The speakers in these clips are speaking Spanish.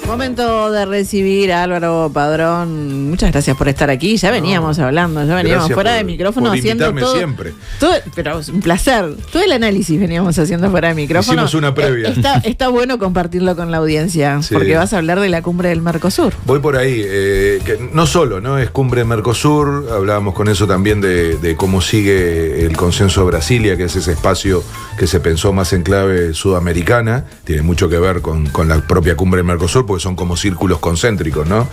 Momento de recibir a Álvaro Padrón. Muchas gracias por estar aquí. Ya veníamos hablando, ya veníamos fuera de micrófono haciendo todo. Siempre. Pero es un placer. Todo el análisis veníamos haciendo fuera de micrófono. Hicimos una previa. Está bueno compartirlo con la audiencia, sí, porque vas a hablar de la cumbre del Mercosur. Voy por ahí. Que no solo, ¿no? Es cumbre Mercosur. Hablábamos con eso también de cómo sigue el consenso de Brasilia, que es ese espacio que se pensó más en clave sudamericana. Tiene mucho que ver con la propia cumbre del Mercosur, porque son como círculos concéntricos, ¿no?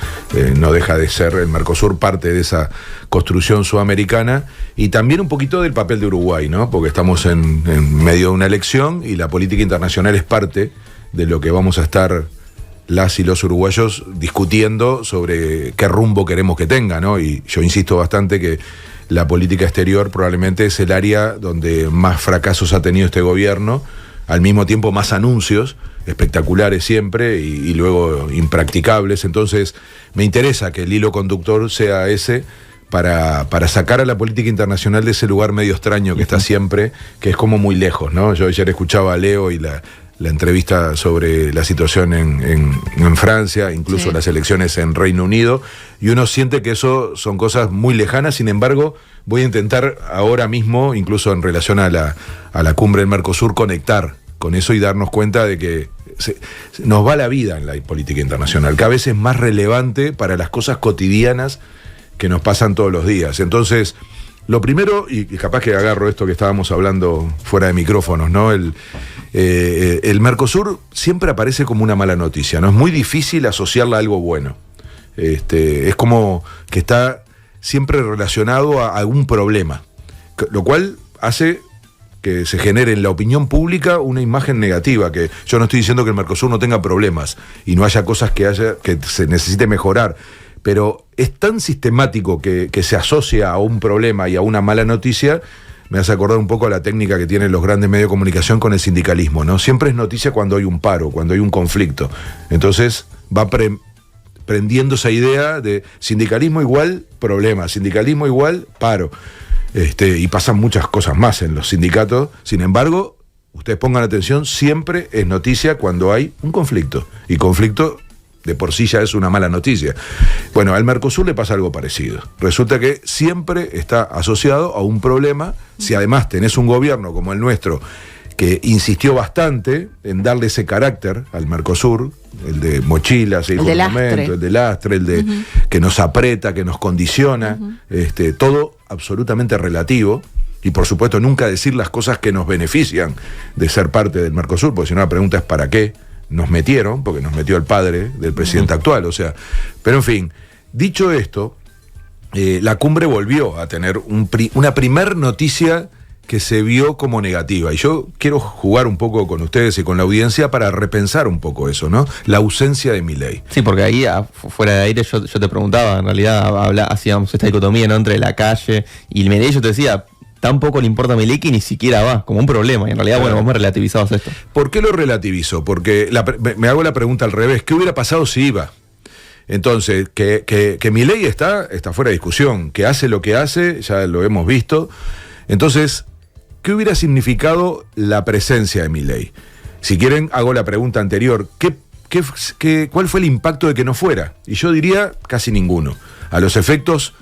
No deja de ser el Mercosur parte de esa construcción sudamericana, y también un poquito del papel de Uruguay, ¿no? Porque estamos en medio de una elección y la política internacional es parte de lo que vamos a estar las y los uruguayos discutiendo sobre qué rumbo queremos que tenga, ¿no? Y yo insisto bastante que la política exterior probablemente es el área donde más fracasos ha tenido este gobierno, al mismo tiempo más anuncios espectaculares siempre y luego impracticables. Entonces me interesa que el hilo conductor sea ese para sacar a la política internacional de ese lugar medio extraño que está siempre, que es como muy lejos, ¿no? Yo ayer escuchaba a Leo y la entrevista sobre la situación en Francia, incluso sí, las elecciones en Reino Unido, y uno siente que eso son cosas muy lejanas. Sin embargo, voy a intentar ahora mismo, incluso en relación a la cumbre del Mercosur, conectar con eso y darnos cuenta de que nos va la vida en la política internacional, cada vez es más relevante para las cosas cotidianas que nos pasan todos los días. Entonces, lo primero, y capaz que agarro esto que estábamos hablando fuera de micrófonos, ¿no? El Mercosur siempre aparece como una mala noticia, ¿no? Es muy difícil asociarla a algo bueno. Es como que está siempre relacionado a algún problema, lo cual hace que se genere en la opinión pública una imagen negativa, que yo no estoy diciendo que el Mercosur no tenga problemas y no haya cosas que se necesite mejorar, pero es tan sistemático que se asocia a un problema y a una mala noticia. Me hace acordar un poco a la técnica que tienen los grandes medios de comunicación con el sindicalismo, ¿no? Siempre es noticia cuando hay un paro, cuando hay un conflicto. Entonces va prendiendo esa idea de sindicalismo igual problema, sindicalismo igual paro. Y pasan muchas cosas más en los sindicatos. Sin embargo, ustedes pongan atención, siempre es noticia cuando hay un conflicto. Y conflicto de por sí ya es una mala noticia. Bueno, al Mercosur le pasa algo parecido. Resulta que siempre está asociado a un problema. Si además tenés un gobierno como el nuestro, que insistió bastante en darle ese carácter al Mercosur, el de mochilas, el de lastre, el de que nos aprieta, que nos condiciona, todo absolutamente relativo, y por supuesto nunca decir las cosas que nos benefician de ser parte del Mercosur, porque si no la pregunta es ¿para qué nos metieron? Porque nos metió el padre del presidente actual, o sea, pero en fin, dicho esto, la cumbre volvió a tener una primer noticia que se vio como negativa, y yo quiero jugar un poco con ustedes y con la audiencia para repensar un poco eso, ¿no? La ausencia de Milei. Sí, porque ahí fuera de aire yo te preguntaba, en realidad hacíamos esta dicotomía, ¿no?, entre la calle y Milei. Yo te decía, tampoco le importa a Milei, que ni siquiera va, como un problema, y en realidad, bueno, vos me relativizabas esto. ¿Por qué lo relativizo? Porque me hago la pregunta al revés, ¿qué hubiera pasado si iba? Entonces, que Milei está fuera de discusión, que hace lo que hace, ya lo hemos visto. Entonces, ¿qué hubiera significado la presencia de Milei? Si quieren, hago la pregunta anterior. ¿Cuál fue el impacto de que no fuera? Y yo diría casi ninguno. A los efectos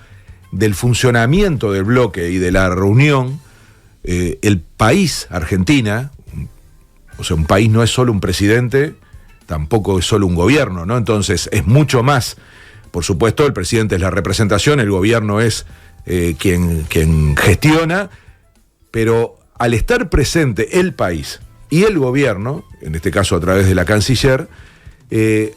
del funcionamiento del bloque y de la reunión, el país, Argentina, o sea, un país no es solo un presidente, tampoco es solo un gobierno, ¿no? Entonces, es mucho más. Por supuesto, el presidente es la representación, el gobierno es quien gestiona, pero al estar presente el país y el gobierno, en este caso a través de la canciller,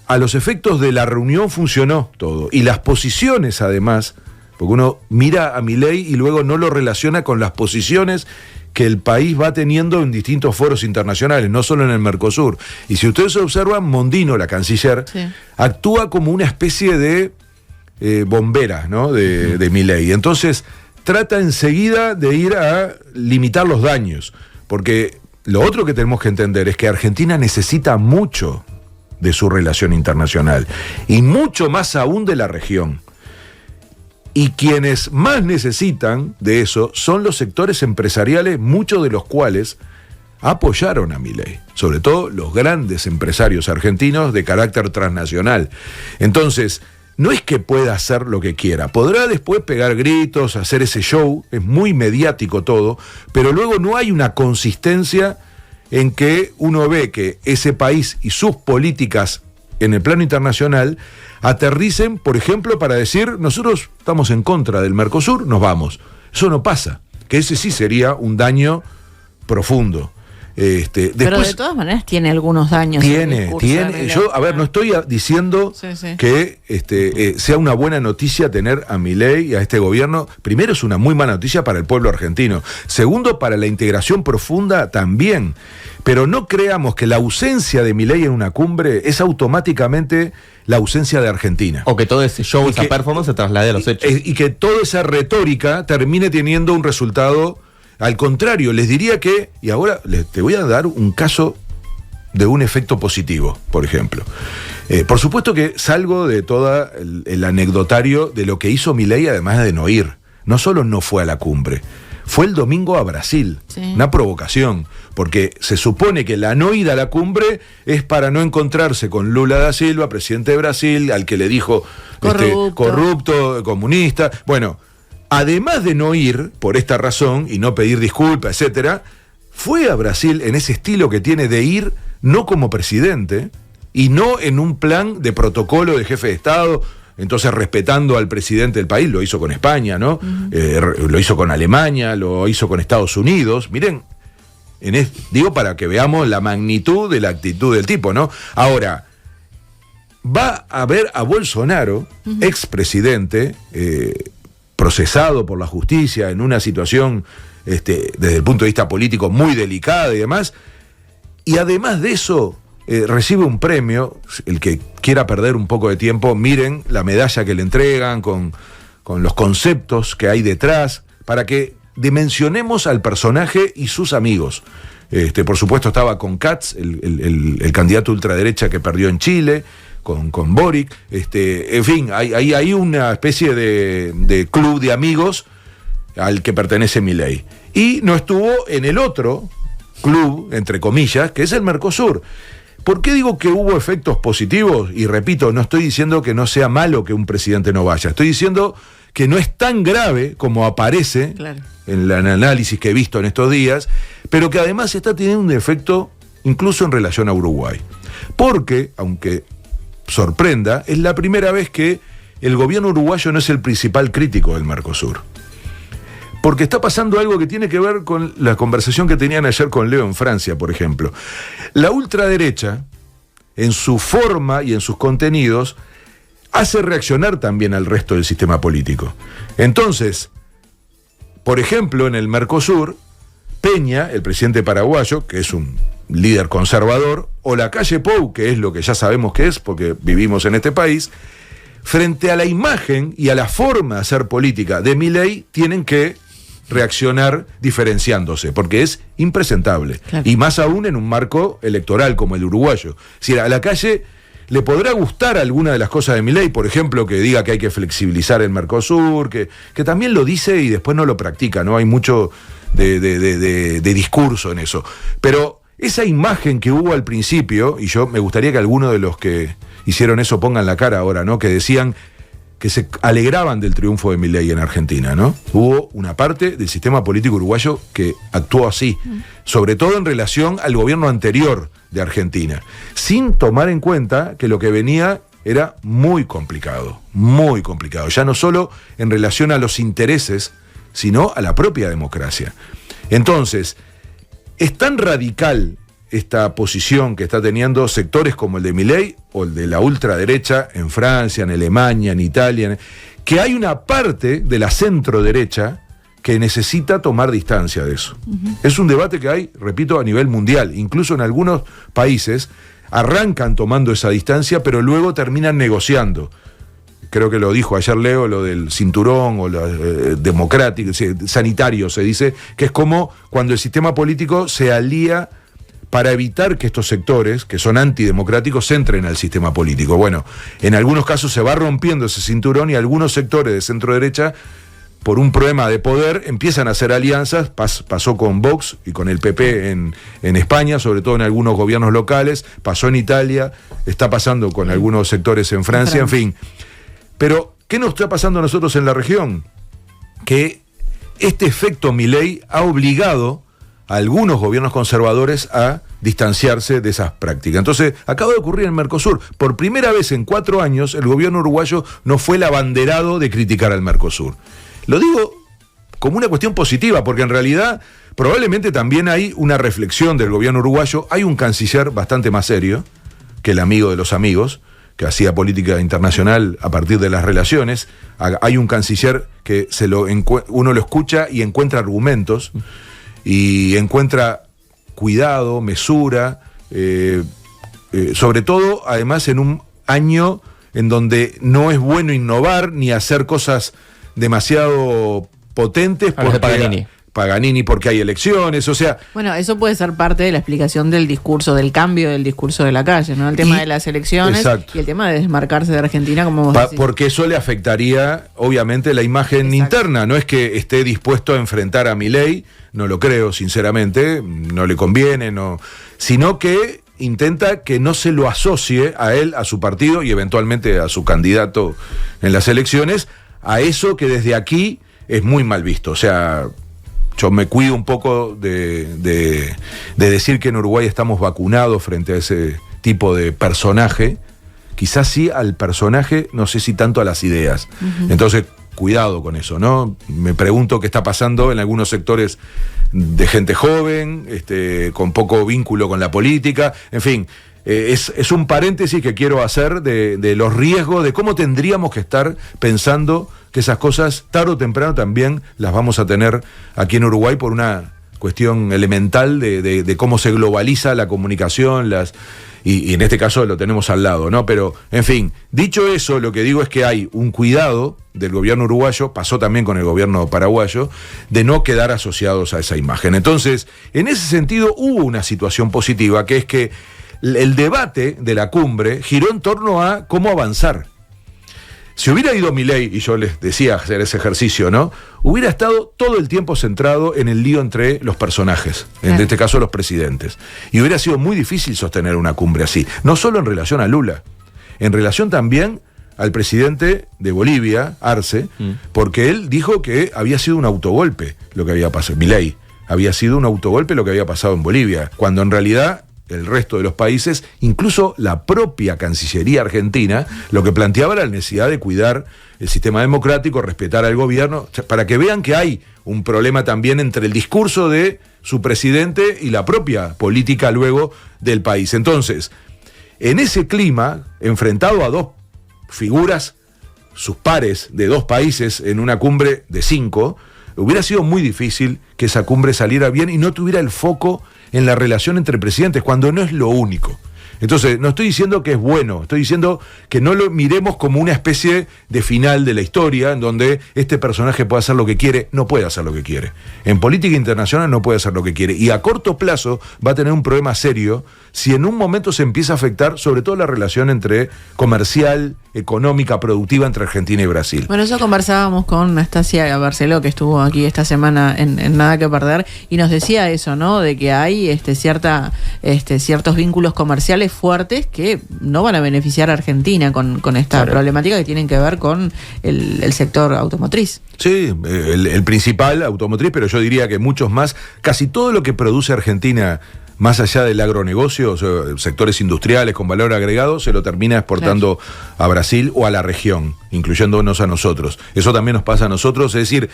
a los efectos de la reunión funcionó todo. Y las posiciones, además, porque uno mira a Milei y luego no lo relaciona con las posiciones que el país va teniendo en distintos foros internacionales, no solo en el Mercosur. Y si ustedes observan, Mondino, la canciller, sí, actúa como una especie de bombera, ¿no?, de Milei. Entonces trata enseguida de ir a limitar los daños, porque lo otro que tenemos que entender es que Argentina necesita mucho de su relación internacional, y mucho más aún de la región. Y quienes más necesitan de eso son los sectores empresariales, muchos de los cuales apoyaron a Milei, sobre todo los grandes empresarios argentinos de carácter transnacional. Entonces, no es que pueda hacer lo que quiera, podrá después pegar gritos, hacer ese show, es muy mediático todo, pero luego no hay una consistencia en que uno ve que ese país y sus políticas en el plano internacional aterricen, por ejemplo, para decir, nosotros estamos en contra del Mercosur, nos vamos. Eso no pasa, que ese sí sería un daño profundo. Después, pero de todas maneras tiene algunos daños. Tiene. Yo, a ver, no estoy diciendo que sea una buena noticia tener a Milei y a este gobierno. Primero, es una muy mala noticia para el pueblo argentino. Segundo, para la integración profunda también. Pero no creamos que la ausencia de Milei en una cumbre es automáticamente la ausencia de Argentina. O que todo ese show, esa performance se traslade a los hechos. Y que toda esa retórica termine teniendo un resultado. Al contrario, les diría que, y ahora te voy a dar un caso de un efecto positivo, por ejemplo. Por supuesto que salgo de todo el anecdotario de lo que hizo Milei, además de no ir. No solo no fue a la cumbre, fue el domingo a Brasil, una provocación, porque se supone que la no ida a la cumbre es para no encontrarse con Lula da Silva, presidente de Brasil, al que le dijo corrupto, comunista. Bueno, además de no ir por esta razón y no pedir disculpas, etcétera, fue a Brasil en ese estilo que tiene de ir no como presidente y no en un plan de protocolo de jefe de Estado, entonces respetando al presidente del país. Lo hizo con España, ¿no? Lo hizo con Alemania, lo hizo con Estados Unidos. Miren, digo para que veamos la magnitud de la actitud del tipo, ¿no? Ahora, va a ver a Bolsonaro, expresidente, procesado por la justicia en una situación desde el punto de vista político muy delicada y demás, y además de eso recibe un premio. El que quiera perder un poco de tiempo, miren la medalla que le entregan con los conceptos que hay detrás, para que dimensionemos al personaje y sus amigos. Por supuesto estaba con Katz, el candidato ultraderecha que perdió en Chile, con Boric, en fin, hay una especie de club de amigos al que pertenece Milei. Y no estuvo en el otro club, entre comillas, que es el Mercosur. ¿Por qué digo que hubo efectos positivos? Y repito, no estoy diciendo que no sea malo que un presidente no vaya, estoy diciendo que no es tan grave como aparece en el análisis que he visto en estos días, pero que además está teniendo un efecto incluso en relación a Uruguay. Porque, aunque sorprenda, es la primera vez que el gobierno uruguayo no es el principal crítico del Mercosur. Porque está pasando algo que tiene que ver con la conversación que tenían ayer con Leo en Francia, por ejemplo. La ultraderecha, en su forma y en sus contenidos, hace reaccionar también al resto del sistema político. Entonces, por ejemplo, en el Mercosur, Peña, el presidente paraguayo, que es un líder conservador, o Lacalle Pou, que es lo que ya sabemos que es, porque vivimos en este país, frente a la imagen y a la forma de hacer política de Milei, tienen que reaccionar diferenciándose, porque es impresentable. Claro. Y más aún en un marco electoral como el uruguayo. Si a Lacalle le podrá gustar alguna de las cosas de Milei, por ejemplo, que diga que hay que flexibilizar el Mercosur, que también lo dice y después no lo practica, ¿no? Hay mucho de discurso en eso. Pero esa imagen que hubo al principio, y yo me gustaría que alguno de los que hicieron eso pongan la cara ahora, ¿no? Que decían que se alegraban del triunfo de Milei en Argentina, ¿no? Hubo una parte del sistema político uruguayo que actuó así, sobre todo en relación al gobierno anterior de Argentina, sin tomar en cuenta que lo que venía era muy complicado, ya no solo en relación a los intereses, sino a la propia democracia. Entonces, es tan radical esta posición que está teniendo sectores como el de Milei o el de la ultraderecha en Francia, en Alemania, en Italia, que hay una parte de la centro derecha que necesita tomar distancia de eso. Es un debate que hay, repito, a nivel mundial. Incluso en algunos países arrancan tomando esa distancia, pero luego terminan negociando. Creo que lo dijo ayer Leo, lo del cinturón o lo democrático, sanitario se dice, que es como cuando el sistema político se alía para evitar que estos sectores, que son antidemocráticos, entren al sistema político. Bueno, en algunos casos se va rompiendo ese cinturón y algunos sectores de centro derecha por un problema de poder, empiezan a hacer alianzas. Pasó con Vox y con el PP en España, sobre todo en algunos gobiernos locales, pasó en Italia, está pasando con algunos sectores en Francia, en fin. Pero, ¿qué nos está pasando a nosotros en la región? Que este efecto Milei ha obligado a algunos gobiernos conservadores a distanciarse de esas prácticas. Entonces, acaba de ocurrir en Mercosur. Por primera vez en 4 años, el gobierno uruguayo no fue el abanderado de criticar al Mercosur. Lo digo como una cuestión positiva, porque en realidad probablemente también hay una reflexión del gobierno uruguayo. Hay un canciller bastante más serio que el amigo de los amigos, que hacía política internacional a partir de las relaciones. Hay un canciller que uno lo escucha y encuentra argumentos, y encuentra cuidado, mesura, sobre todo, además, en un año en donde no es bueno innovar ni hacer cosas demasiado potentes. Paganini, porque hay elecciones, o sea... Bueno, eso puede ser parte de la explicación del discurso, del cambio del discurso de la calle, ¿no? El tema de las elecciones, exacto, y el tema de desmarcarse de Argentina, como vos decís. Porque eso le afectaría, obviamente, la imagen, exacto, interna. No es que esté dispuesto a enfrentar a Milei, no lo creo, sinceramente, no le conviene, no, sino que intenta que no se lo asocie a él, a su partido y eventualmente a su candidato en las elecciones, a eso que desde aquí es muy mal visto. O sea... Yo me cuido un poco de decir que en Uruguay estamos vacunados frente a ese tipo de personaje. Quizás sí al personaje, no sé si tanto a las ideas. Uh-huh. Entonces, cuidado con eso, ¿no? Me pregunto qué está pasando en algunos sectores de gente joven, con poco vínculo con la política. En fin, es un paréntesis que quiero hacer de los riesgos, de cómo tendríamos que estar pensando que esas cosas tarde o temprano también las vamos a tener aquí en Uruguay por una cuestión elemental de cómo se globaliza la comunicación, y en este caso lo tenemos al lado, ¿no? Pero, en fin, dicho eso, lo que digo es que hay un cuidado del gobierno uruguayo, pasó también con el gobierno paraguayo, de no quedar asociados a esa imagen. Entonces, en ese sentido hubo una situación positiva, que es que el debate de la cumbre giró en torno a cómo avanzar. Si hubiera ido Milei, y yo les decía hacer ese ejercicio, ¿no? Hubiera estado todo el tiempo centrado en el lío entre los personajes, en este caso los presidentes. Y hubiera sido muy difícil sostener una cumbre así. No solo en relación a Lula, en relación también al presidente de Bolivia, Arce, porque él dijo que había sido un autogolpe lo que había pasado. Milei había sido un autogolpe lo que había pasado en Bolivia, cuando en realidad... el resto de los países, incluso la propia Cancillería argentina, lo que planteaba era la necesidad de cuidar el sistema democrático, respetar al gobierno, para que vean que hay un problema también entre el discurso de su presidente y la propia política luego del país. Entonces, en ese clima, enfrentado a dos figuras, sus pares de dos países en una cumbre de 5, hubiera sido muy difícil que esa cumbre saliera bien y no tuviera el foco en la relación entre presidentes, cuando no es lo único. Entonces, no estoy diciendo que es bueno, estoy diciendo que no lo miremos como una especie de final de la historia, en donde este personaje puede hacer lo que quiere. No puede hacer lo que quiere. En política internacional no puede hacer lo que quiere. Y a corto plazo va a tener un problema serio si en un momento se empieza a afectar sobre todo la relación entre comercial, económica, productiva entre Argentina y Brasil. Bueno, eso conversábamos con Nastasia Barceló, que estuvo aquí esta semana en Nada que Perder, y nos decía eso, ¿no? De que hay ciertos vínculos comerciales fuertes que no van a beneficiar a Argentina con esta problemática que tienen que ver con el sector automotriz. Sí, el principal automotriz, pero yo diría que muchos más. Casi todo lo que produce Argentina, más allá del agronegocio, o sea, sectores industriales con valor agregado, se lo termina exportando a Brasil o a la región, incluyéndonos a nosotros. Eso también nos pasa a nosotros, es decir,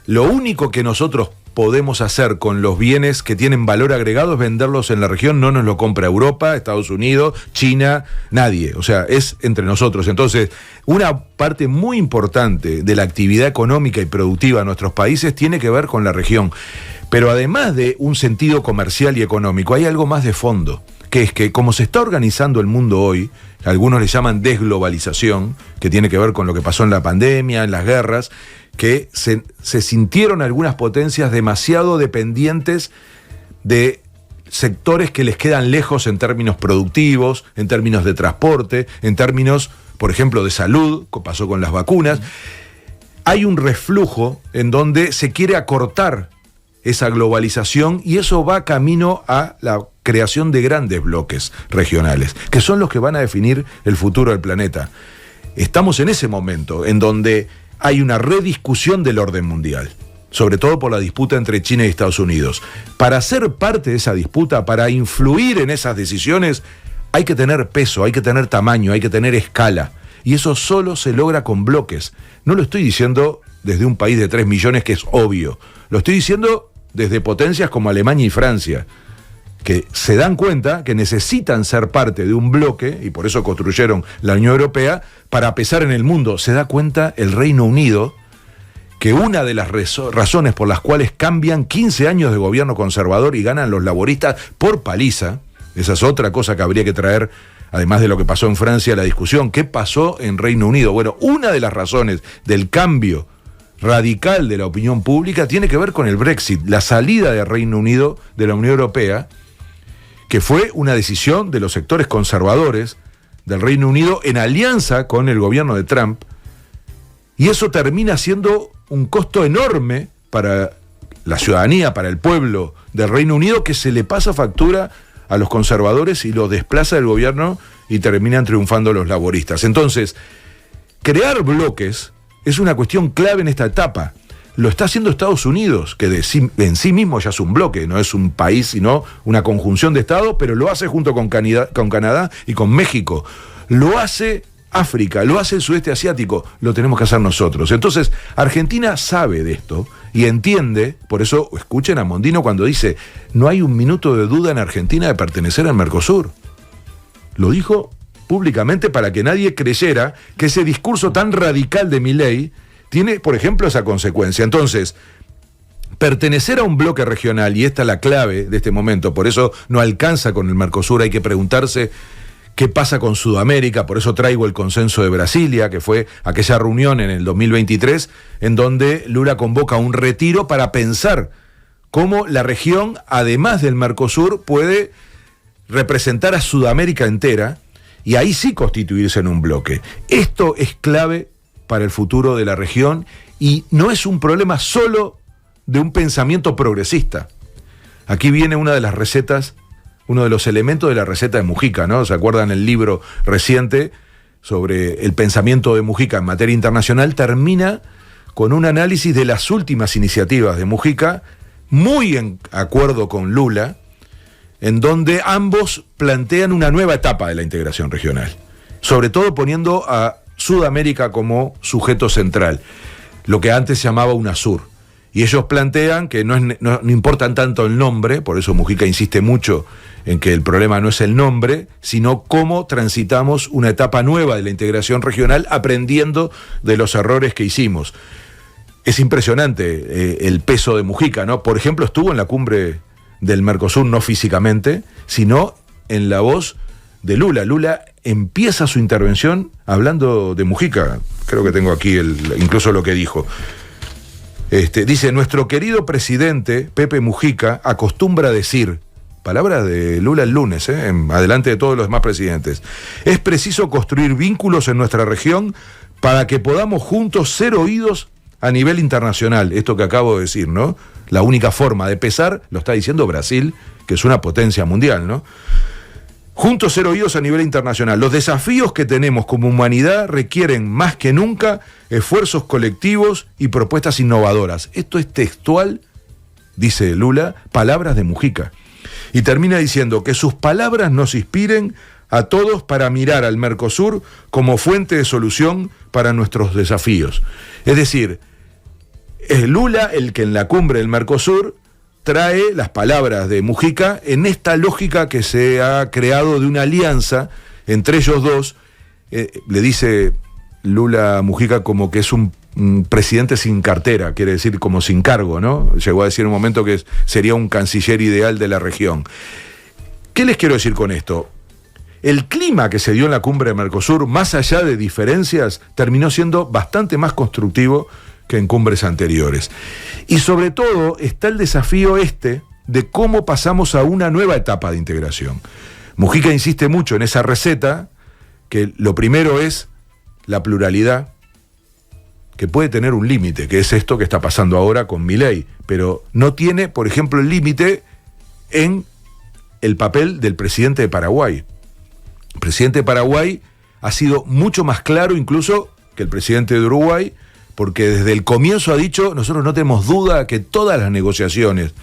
lo único que nosotros podemos hacer con los bienes que tienen valor agregado es venderlos en la región, no nos lo compra Europa, Estados Unidos, China, nadie, o sea, es entre nosotros. Entonces, una parte muy importante de la actividad económica y productiva de nuestros países tiene que ver con la región. Pero además de un sentido comercial y económico, hay algo más de fondo, que es que como se está organizando el mundo hoy, algunos le llaman desglobalización, que tiene que ver con lo que pasó en la pandemia, en las guerras, que se sintieron algunas potencias demasiado dependientes de sectores que les quedan lejos en términos productivos, en términos de transporte, en términos, por ejemplo, de salud, como pasó con las vacunas. hay un reflujo en donde se quiere acortar esa globalización y eso va camino a la creación de grandes bloques regionales, que son los que van a definir el futuro del planeta. Estamos en ese momento en donde hay una rediscusión del orden mundial, sobre todo por la disputa entre China y Estados Unidos. Para ser parte de esa disputa, para influir en esas decisiones, hay que tener peso, hay que tener tamaño, hay que tener escala. Y eso solo se logra con bloques. No lo estoy diciendo desde un país de 3 millones, que es obvio. Lo estoy diciendo desde potencias como Alemania y Francia, que se dan cuenta que necesitan ser parte de un bloque, y por eso construyeron la Unión Europea, para pesar en el mundo. Se da cuenta el Reino Unido que una de las razones por las cuales cambian 15 años de gobierno conservador y ganan los laboristas por paliza, esa es otra cosa que habría que traer, además de lo que pasó en Francia, la discusión, ¿qué pasó en Reino Unido? Bueno, una de las razones del cambio radical de la opinión pública tiene que ver con el Brexit, la salida del Reino Unido de la Unión Europea, que fue una decisión de los sectores conservadores del Reino Unido en alianza con el gobierno de Trump, y eso termina siendo un costo enorme para la ciudadanía, para el pueblo del Reino Unido, que se le pasa factura a los conservadores y lo desplaza el gobierno y terminan triunfando los laboristas. Entonces, crear bloques es una cuestión clave en esta etapa. Lo está haciendo Estados Unidos, que en sí mismo ya es un bloque, no es un país, sino una conjunción de estados, pero lo hace junto con Canadá y con México. Lo hace África, lo hace el sudeste asiático, lo tenemos que hacer nosotros. Entonces, Argentina sabe de esto y entiende, por eso escuchen a Mondino cuando dice, no hay un minuto de duda en Argentina de pertenecer al Mercosur. Lo dijo públicamente para que nadie creyera que ese discurso tan radical de Milei tiene, por ejemplo, esa consecuencia. Entonces, pertenecer a un bloque regional, y esta es la clave de este momento, por eso no alcanza con el Mercosur, hay que preguntarse qué pasa con Sudamérica, por eso traigo el consenso de Brasilia, que fue aquella reunión en el 2023, en donde Lula convoca un retiro para pensar cómo la región, además del Mercosur, puede representar a Sudamérica entera, y ahí sí constituirse en un bloque. Esto es clave para el futuro de la región, y no es un problema solo de un pensamiento progresista. Aquí viene una de las recetas, uno de los elementos de la receta de Mujica, ¿no? ¿Se acuerdan el libro reciente sobre el pensamiento de Mujica en materia internacional? Termina con un análisis de las últimas iniciativas de Mujica, muy en acuerdo con Lula, en donde ambos plantean una nueva etapa de la integración regional, sobre todo poniendo a Sudamérica como sujeto central, lo que antes se llamaba UNASUR. Y ellos plantean que no importan tanto el nombre, por eso Mujica insiste mucho en que el problema no es el nombre, sino cómo transitamos una etapa nueva de la integración regional aprendiendo de los errores que hicimos. Es impresionante el peso de Mujica, ¿no? Por ejemplo, estuvo en la cumbre del Mercosur, no físicamente, sino en la voz de Lula. Lula empieza su intervención hablando de Mujica. Creo que tengo aquí incluso lo que dijo. Dice, nuestro querido presidente, Pepe Mujica, acostumbra decir, palabras de Lula el lunes, adelante de todos los demás presidentes, es preciso construir vínculos en nuestra región para que podamos juntos ser oídos a nivel internacional. Esto que acabo de decir, ¿no? La única forma de pesar, lo está diciendo Brasil, que es una potencia mundial, ¿no? Juntos ser oídos a nivel internacional. Los desafíos que tenemos como humanidad requieren más que nunca esfuerzos colectivos y propuestas innovadoras. Esto es textual, dice Lula, palabras de Mujica. Y termina diciendo que sus palabras nos inspiren a todos para mirar al Mercosur como fuente de solución para nuestros desafíos. Es decir, es Lula el que en la cumbre del Mercosur trae las palabras de Mujica en esta lógica que se ha creado de una alianza entre ellos dos. Le dice Lula a Mujica como que es un presidente sin cartera, quiere decir como sin cargo, ¿no? Llegó a decir en un momento que sería un canciller ideal de la región. ¿Qué les quiero decir con esto? El clima que se dio en la cumbre de Mercosur, más allá de diferencias, terminó siendo bastante más constructivo que en cumbres anteriores. Y sobre todo está el desafío de cómo pasamos a una nueva etapa de integración. Mujica insiste mucho en esa receta, que lo primero es la pluralidad, que puede tener un límite, que es esto que está pasando ahora con Milei, pero no tiene, por ejemplo, el límite en el papel del presidente de Paraguay. El presidente de Paraguay ha sido mucho más claro incluso que el presidente de Uruguay, porque desde el comienzo ha dicho, nosotros no tenemos duda que todas las negociaciones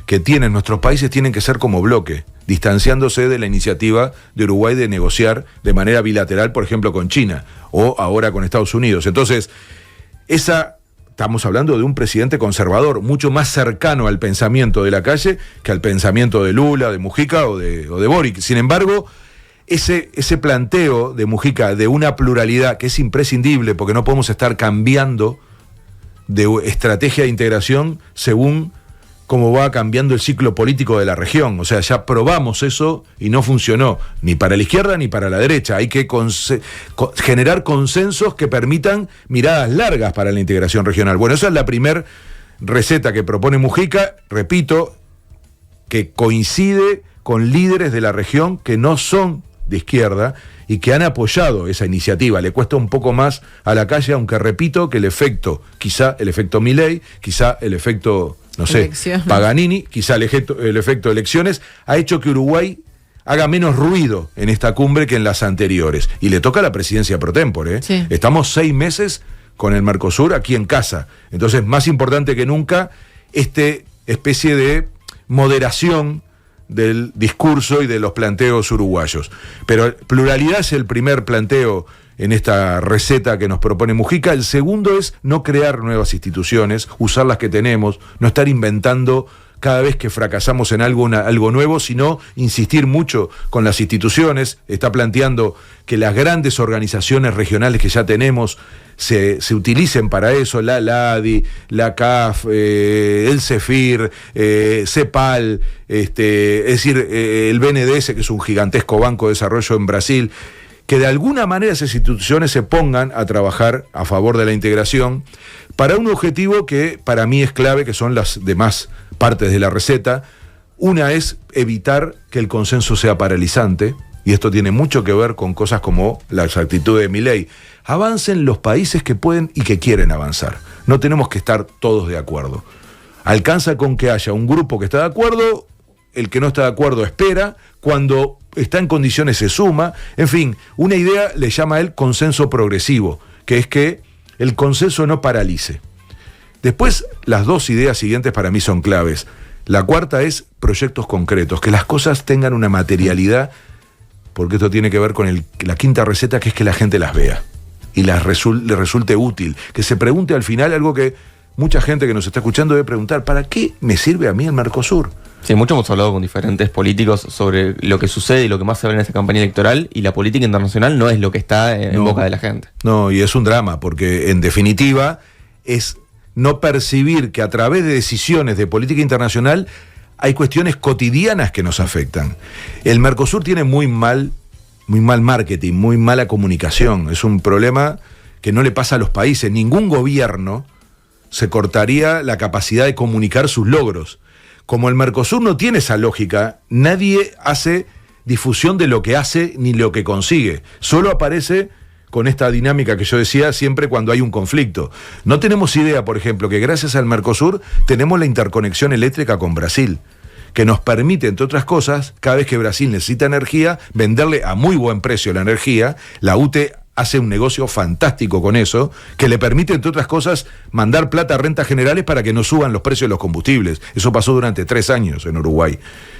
que tienen nuestros países tienen que ser como bloque, distanciándose de la iniciativa de Uruguay de negociar de manera bilateral, por ejemplo, con China, o ahora con Estados Unidos. Entonces, estamos hablando de un presidente conservador, mucho más cercano al pensamiento de Lacalle que al pensamiento de Lula, de Mujica o de Boric. Sin embargo, ese planteo de Mujica de una pluralidad que es imprescindible, porque no podemos estar cambiando de estrategia de integración según cómo va cambiando el ciclo político de la región. O sea, ya probamos eso y no funcionó, ni para la izquierda ni para la derecha. Hay que generar consensos que permitan miradas largas para la integración regional. Bueno, esa es la primera receta que propone Mujica, repito, que coincide con líderes de la región que no son de izquierda y que han apoyado esa iniciativa. Le cuesta un poco más a Lacalle, aunque repito que el efecto, quizá el efecto Milei, quizá el efecto, no sé, elecciones. Paganini, quizá el efecto elecciones, ha hecho que Uruguay haga menos ruido en esta cumbre que en las anteriores. Y le toca la presidencia pro tempore, ¿eh? Sí. Estamos 6 meses con el Mercosur aquí en casa. Entonces, más importante que nunca, especie de moderación del discurso y de los planteos uruguayos. Pero pluralidad es el primer planteo en esta receta que nos propone Mujica. El segundo es no crear nuevas instituciones, usar las que tenemos, no estar inventando cada vez que fracasamos en algo nuevo, sino insistir mucho con las instituciones. Está planteando que las grandes organizaciones regionales que ya tenemos se utilicen para eso, la ADI, la CAF, el CEFIR, CEPAL, es decir, el BNDES, que es un gigantesco banco de desarrollo en Brasil, que de alguna manera esas instituciones se pongan a trabajar a favor de la integración para un objetivo que para mí es clave, que son las demás partes de la receta. Una es evitar que el consenso sea paralizante, y esto tiene mucho que ver con cosas como las actitudes de Milei. Avancen los países que pueden y que quieren avanzar. No tenemos que estar todos de acuerdo. Alcanza con que haya un grupo que está de acuerdo, el que no está de acuerdo espera, cuando está en condiciones se suma. En fin, una idea le llama a él consenso progresivo, que es que el consenso no paralice. Después, las dos ideas siguientes para mí son claves. La cuarta es proyectos concretos, que las cosas tengan una materialidad, porque esto tiene que ver con la quinta receta, que es que la gente las vea y le resulte útil, que se pregunte al final algo que mucha gente que nos está escuchando debe preguntar: ¿para qué me sirve a mí el Mercosur? Sí, mucho hemos hablado con diferentes políticos sobre lo que sucede y lo que más se habla en esta campaña electoral, y la política internacional no es lo que está en boca de la gente. No, y es un drama, porque en definitiva es no percibir que a través de decisiones de política internacional hay cuestiones cotidianas que nos afectan. El Mercosur tiene muy mal marketing, muy mala comunicación. Es un problema que no le pasa a los países. Ningún gobierno se cortaría la capacidad de comunicar sus logros. Como el Mercosur no tiene esa lógica, nadie hace difusión de lo que hace ni lo que consigue. Solo aparece con esta dinámica que yo decía siempre cuando hay un conflicto. No tenemos idea, por ejemplo, que gracias al Mercosur tenemos la interconexión eléctrica con Brasil, que nos permite, entre otras cosas, cada vez que Brasil necesita energía, venderle a muy buen precio la energía. La UTE hace un negocio fantástico con eso, que le permite, entre otras cosas, mandar plata a rentas generales para que no suban los precios de los combustibles. Eso pasó durante 3 años en Uruguay.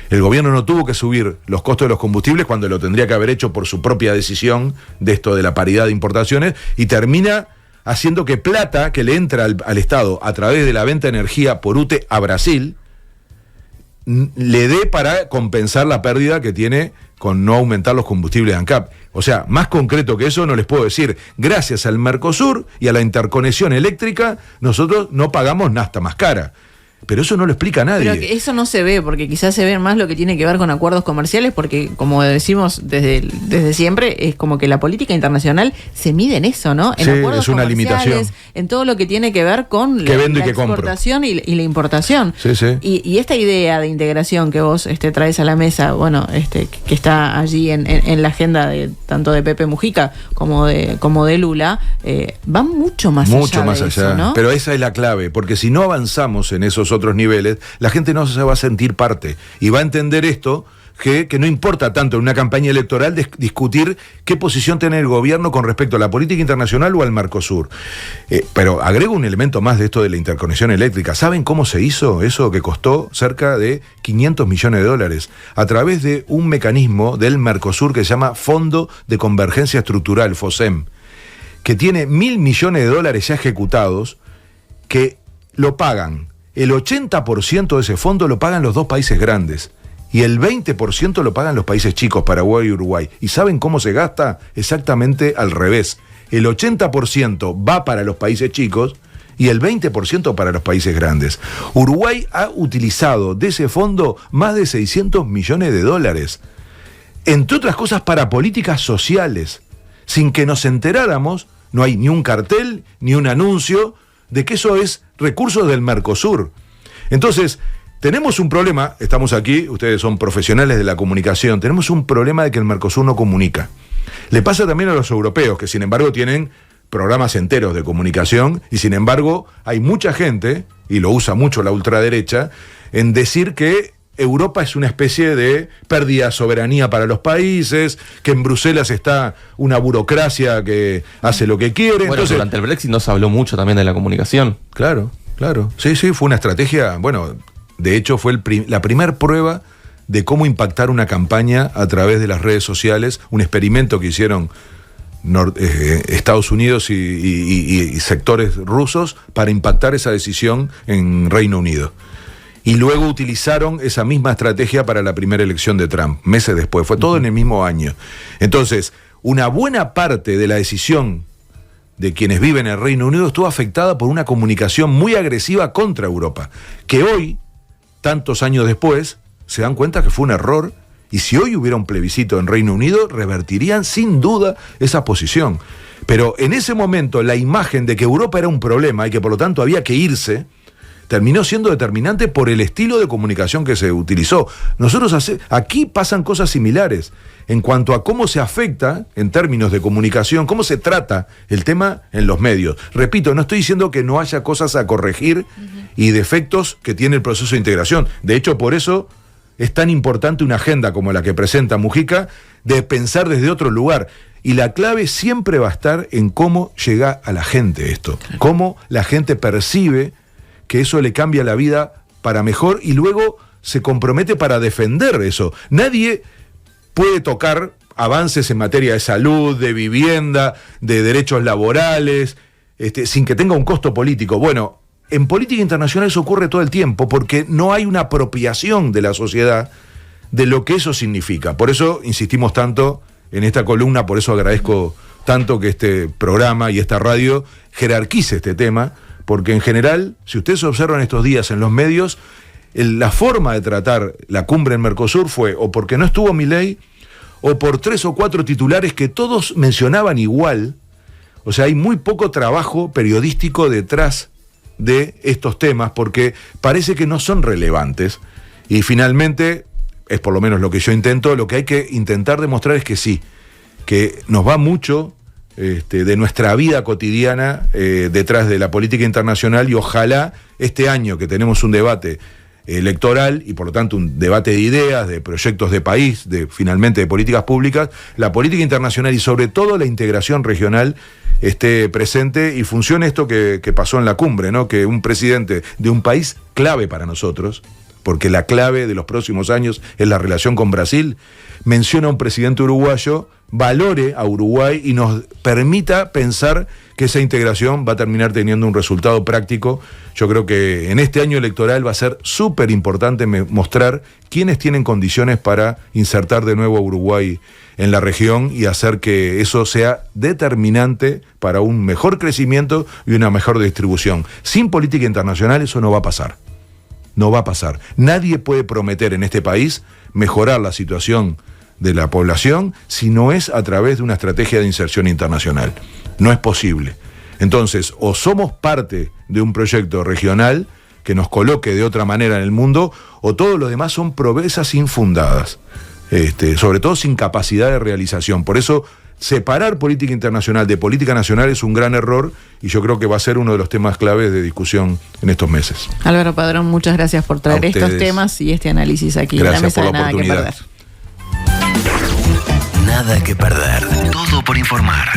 El gobierno no tuvo que subir los costos de los combustibles cuando lo tendría que haber hecho por su propia decisión de esto de la paridad de importaciones, y termina haciendo que plata que le entra al Estado a través de la venta de energía por UTE a Brasil le dé para compensar la pérdida que tiene con no aumentar los combustibles de ANCAP. O sea, más concreto que eso no les puedo decir. Gracias al Mercosur y a la interconexión eléctrica, nosotros no pagamos nafta más cara. Pero eso no lo explica nadie. Pero que eso no se ve, porque quizás se ve más lo que tiene que ver con acuerdos comerciales, porque como decimos desde siempre, es como que la política internacional se mide en eso, ¿no? En Sí, acuerdos es una comerciales, limitación. en todo lo que tiene que ver con ¿Qué vendo y la qué compro? exportación y la importación. Sí, sí. Y esta idea de integración que vos traes a la mesa, bueno, que está allí en la agenda de tanto de Pepe Mujica como de Lula, va mucho más allá de eso, ¿no? Pero esa es la clave, porque si no avanzamos en esos otros niveles, la gente no se va a sentir parte y va a entender esto, que no importa tanto en una campaña electoral discutir qué posición tiene el gobierno con respecto a la política internacional o al Mercosur. Pero agrego un elemento más de esto de la interconexión eléctrica. ¿Saben cómo se hizo eso que costó cerca de 500 millones de dólares? A través de un mecanismo del Mercosur que se llama Fondo de Convergencia Estructural, FOSEM, que tiene 1.000 millones de dólares ya ejecutados, que lo pagan. El 80% de ese fondo lo pagan los dos países grandes y el 20% lo pagan los países chicos, Paraguay y Uruguay. ¿Y saben cómo se gasta? Exactamente al revés. El 80% va para los países chicos y el 20% para los países grandes. Uruguay ha utilizado de ese fondo más de 600 millones de dólares, entre otras cosas para políticas sociales. Sin que nos enteráramos, no hay ni un cartel ni un anuncio de que eso es recursos del Mercosur. Entonces, tenemos un problema, estamos aquí, ustedes son profesionales de la comunicación, tenemos un problema de que el Mercosur no comunica. Le pasa también a los europeos, que sin embargo tienen programas enteros de comunicación, y sin embargo hay mucha gente, y lo usa mucho la ultraderecha, en decir que Europa es una especie de pérdida de soberanía para los países, que en Bruselas está una burocracia que hace lo que quiere. Bueno, entonces, durante el Brexit no se habló mucho también de la comunicación. Claro. Sí, fue una estrategia, bueno, de hecho fue la primer prueba de cómo impactar una campaña a través de las redes sociales, un experimento que hicieron Estados Unidos y sectores rusos para impactar esa decisión en Reino Unido. Y luego utilizaron esa misma estrategia para la primera elección de Trump, meses después, fue todo en el mismo año. Entonces, una buena parte de la decisión de quienes viven en el Reino Unido estuvo afectada por una comunicación muy agresiva contra Europa, que hoy, tantos años después, se dan cuenta que fue un error, y si hoy hubiera un plebiscito en Reino Unido, revertirían sin duda esa posición. Pero en ese momento, la imagen de que Europa era un problema y que por lo tanto había que irse, terminó siendo determinante por el estilo de comunicación que se utilizó. Nosotros aquí pasan cosas similares en cuanto a cómo se afecta, en términos de comunicación, cómo se trata el tema en los medios. Repito, no estoy diciendo que no haya cosas a corregir y defectos que tiene el proceso de integración. De hecho, por eso es tan importante una agenda como la que presenta Mujica, de pensar desde otro lugar. Y la clave siempre va a estar en cómo llega a la gente esto, cómo la gente percibe que eso le cambia la vida para mejor y luego se compromete para defender eso. Nadie puede tocar avances en materia de salud, de vivienda, de derechos laborales, sin que tenga un costo político. Bueno, en política internacional eso ocurre todo el tiempo porque no hay una apropiación de la sociedad de lo que eso significa. Por eso insistimos tanto en esta columna, por eso agradezco tanto que este programa y esta radio jerarquice este tema, porque en general, si ustedes observan estos días en los medios, la forma de tratar la cumbre en Mercosur fue o porque no estuvo Milei, o por 3 o 4 titulares que todos mencionaban igual. O sea, hay muy poco trabajo periodístico detrás de estos temas, porque parece que no son relevantes. Y finalmente, es por lo menos lo que yo intento, lo que hay que intentar demostrar es que sí, que nos va mucho de nuestra vida cotidiana detrás de la política internacional, y ojalá este año que tenemos un debate electoral y por lo tanto un debate de ideas, de proyectos de país, finalmente de políticas públicas, la política internacional y sobre todo la integración regional esté presente y funcione esto que pasó en la cumbre, ¿no? Que un presidente de un país clave para nosotros, porque la clave de los próximos años es la relación con Brasil, menciona a un presidente uruguayo, valore a Uruguay y nos permita pensar que esa integración va a terminar teniendo un resultado práctico. Yo creo que en este año electoral va a ser súper importante mostrar quiénes tienen condiciones para insertar de nuevo a Uruguay en la región y hacer que eso sea determinante para un mejor crecimiento y una mejor distribución. Sin política internacional eso no va a pasar. no va a pasar. Nadie puede prometer en este país mejorar la situación de la población si no es a través de una estrategia de inserción internacional. No es posible. Entonces, o somos parte de un proyecto regional que nos coloque de otra manera en el mundo, o todo lo demás son promesas infundadas, sobre todo sin capacidad de realización. Por eso, separar política internacional de política nacional es un gran error, y yo creo que va a ser uno de los temas claves de discusión en estos meses. Álvaro Padrón, muchas gracias por traer estos temas y este análisis aquí en la mesa de Nada que Perder. Nada que perder. Todo por informar.